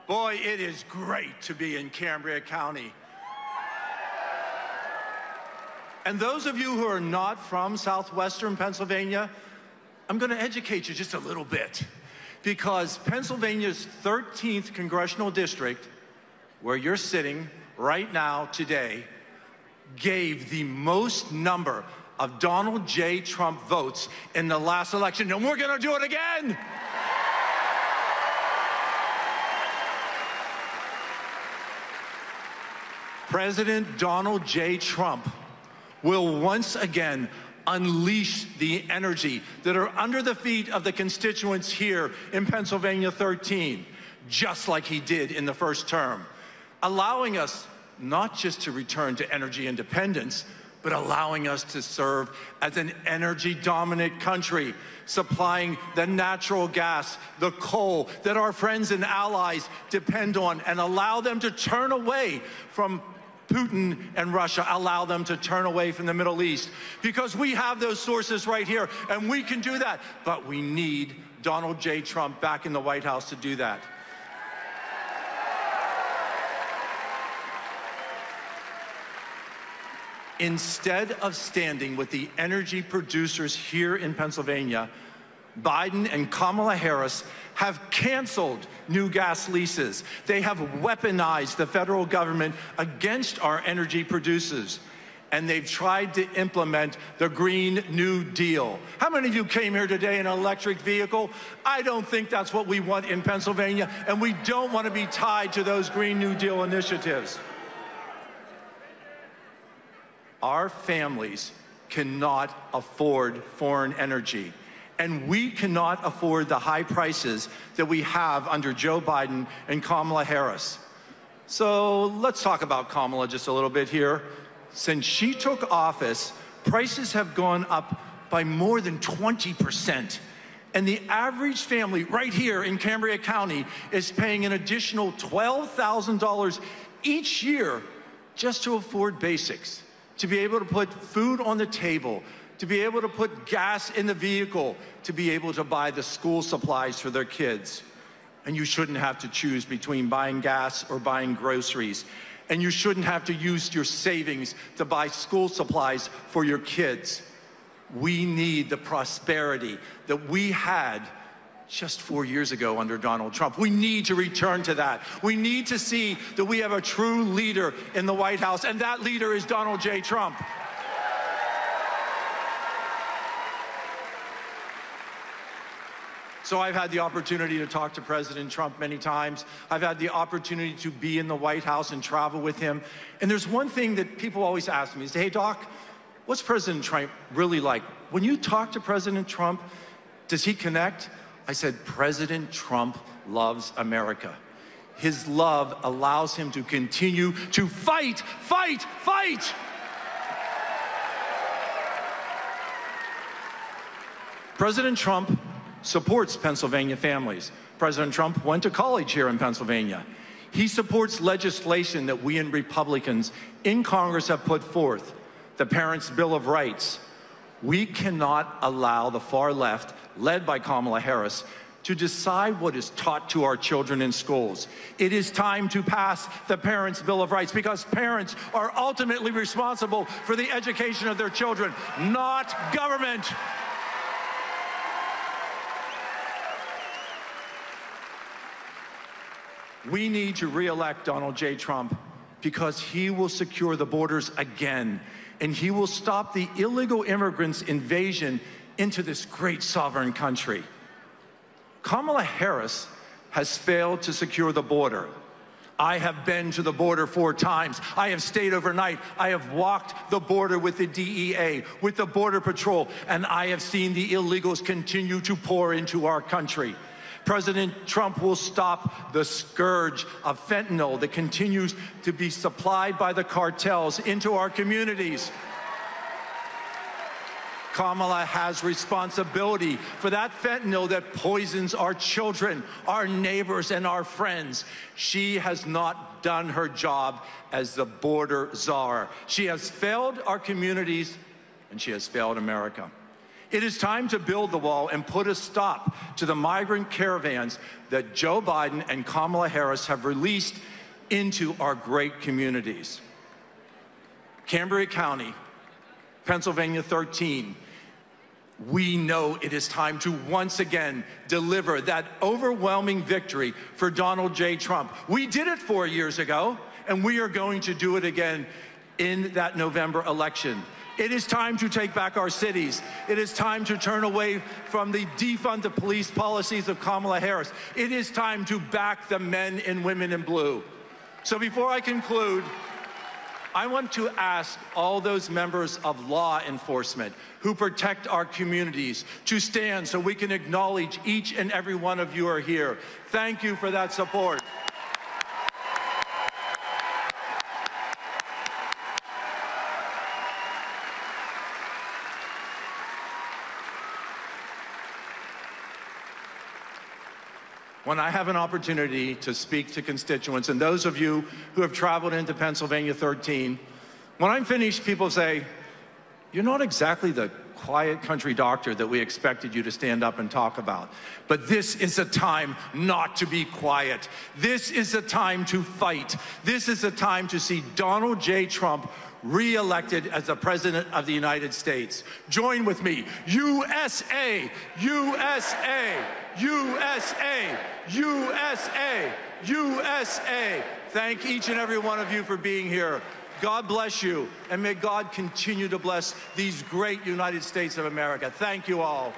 Boy, it is great to be in Cambria County. And those of you who are not from southwestern Pennsylvania, I'm going to educate you just a little bit, because Pennsylvania's 13th congressional district, where you're sitting right now today, gave the most number of Donald J. Trump votes in the last election, and we're going to do it again. President Donald J. Trump will once again unleash the energy that are under the feet of the constituents here in Pennsylvania 13, just like he did in the first term, allowing us not just to return to energy independence, but allowing us to serve as an energy-dominant country, supplying the natural gas, the coal that our friends and allies depend on, and allow them to turn away from Putin and Russia, allow them to turn away from the Middle East, because we have those sources right here, and we can do that. But we need Donald J. Trump back in the White House to do that. Instead of standing with the energy producers here in Pennsylvania, Biden and Kamala Harris have canceled new gas leases. They have weaponized the federal government against our energy producers, and they've tried to implement the Green New Deal. How many of you came here today in an electric vehicle? I don't think that's what we want in Pennsylvania, and we don't want to be tied to those Green New Deal initiatives. Our families cannot afford foreign energy, and we cannot afford the high prices that we have under Joe Biden and Kamala Harris. So let's talk about Kamala just a little bit here. Since she took office, prices have gone up by more than 20%. And the average family right here in Cambria County is paying an additional $12,000 each year just to afford basics, to be able to put food on the table, to be able to put gas in the vehicle, to be able to buy the school supplies for their kids. And you shouldn't have to choose between buying gas or buying groceries. And you shouldn't have to use your savings to buy school supplies for your kids. We need the prosperity that we had just 4 years ago under Donald Trump. We need to return to that. We need to see that we have a true leader in the White House, and that leader is Donald J. Trump. So I've had the opportunity to talk to President Trump many times. I've had the opportunity to be in the White House and travel with him. And there's one thing that people always ask me, is, hey, Doc, what's President Trump really like? When you talk to President Trump, does he connect? I said, President Trump loves America. His love allows him to continue to fight, fight, fight. President Trump supports Pennsylvania families. President Trump went to college here in Pennsylvania. He supports legislation that we and Republicans in Congress have put forth, the Parents' Bill of Rights. We cannot allow the far left, led by Kamala Harris, to decide what is taught to our children in schools. It is time to pass the Parents' Bill of Rights, because parents are ultimately responsible for the education of their children, not government. We need to re-elect Donald J. Trump, because he will secure the borders again, and he will stop the illegal immigrants' invasion into this great sovereign country. Kamala Harris has failed to secure the border. I have been to the border 4 times. I have stayed overnight. I have walked the border with the DEA, with the Border Patrol, and I have seen the illegals continue to pour into our country. President Trump will stop the scourge of fentanyl that continues to be supplied by the cartels into our communities. Kamala has responsibility for that fentanyl that poisons our children, our neighbors, and our friends. She has not done her job as the border czar. She has failed our communities, and she has failed America. It is time to build the wall and put a stop to the migrant caravans that Joe Biden and Kamala Harris have released into our great communities. Cambria County, Pennsylvania 13, we know it is time to once again deliver that overwhelming victory for Donald J. Trump. We did it 4 years ago, and we are going to do it again in that November election. It is time to take back our cities. It is time to turn away from the defund the police policies of Kamala Harris. It is time to back the men and women in blue. So before I conclude, I want to ask all those members of law enforcement who protect our communities to stand so we can acknowledge each and every one of you are here. Thank you for that support. When I have an opportunity to speak to constituents, and those of you who have traveled into Pennsylvania 13, when I'm finished, people say, "You're not exactly the quiet country doctor that we expected you to stand up and talk about." But this is a time not to be quiet. This is a time to fight. This is a time to see Donald J. Trump re-elected as the President of the United States. Join with me. USA, USA, USA, USA, USA. Thank each and every one of you for being here. God bless you, and may God continue to bless these great United States of America. Thank you all.